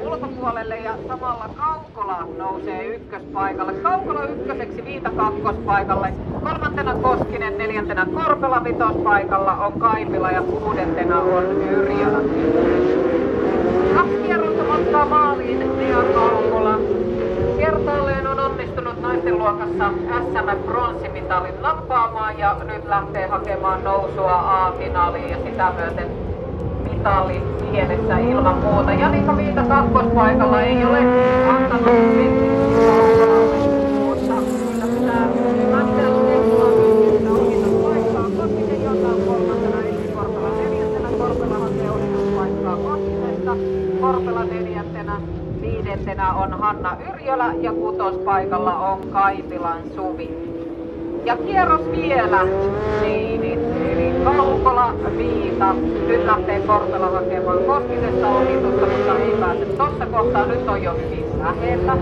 ulkopuolelle ja samalla Kaukola nousee ykköspaikalle. Kaukola ykköseksi, Viita kakkospaikalle, kolmantena Koskinen, neljäntenä Korpela vitospaikalla on Kaipila ja kuudentena on Yrjölä. 2 kierrosta matkaa maaliin Nea Kaukola. Kertaalleen on onnistunut naisten luokassa SM-pronssimitalin nappaamaan ja nyt lähtee hakemaan nousua A-finaaliin ja sitä myöten mitali mielessä ilman muuta. Janika Viita kakkospaikalla ei ole antanut Kaukolalle, mutta siitä pitää lähteä tekemään ohituspaikkaa. Koskinen Jonna kolmantena, Essi Korpela neljäntenä, Korpela hakee ohituspaikkaa Koskisesta, Korpela neljäntenä, viidentenä on Hanna Yrjölä ja kutospaikalla on Kaipilan Suvi. Ja kierros vielä niinit, eli Kaukola, Viita. Nyt lähtee Korpela hakemaan Koskisesta ohitusta, mutta ei pääse tossa kohtaa. Nyt on jo siis lähellä.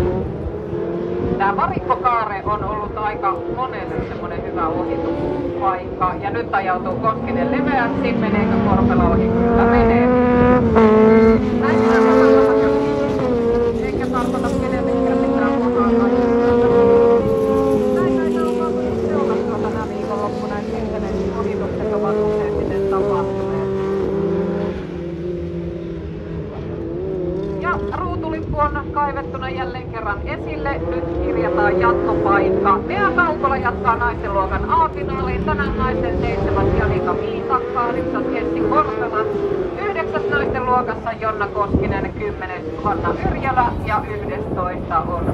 Tää varikkokaare on ollut aika monelle semmonen hyvä ohituspaikka. Ja nyt ajautuu Koskinen leveäksi. Meneekö Korpela ohi? Kyllä menee. Näin eikä tarkoita kenellekään mitään pahaa kaikista. Viikonloppuna, että internetin ohitukset ovat useimmiten tapahtuneet. Ja ruutulippu on kaivettuna jälleen kerran esille. Nyt kirjataan jatkopaikka. Nea Kaukola jatkaa naisten luokan A-finaaliin. Tänään naisten 7. Janika Viita, 8. Essi Korpela, 9. naisten luokassa Jonna Koskinen, 10. Hanna Yrjölä ja 11. on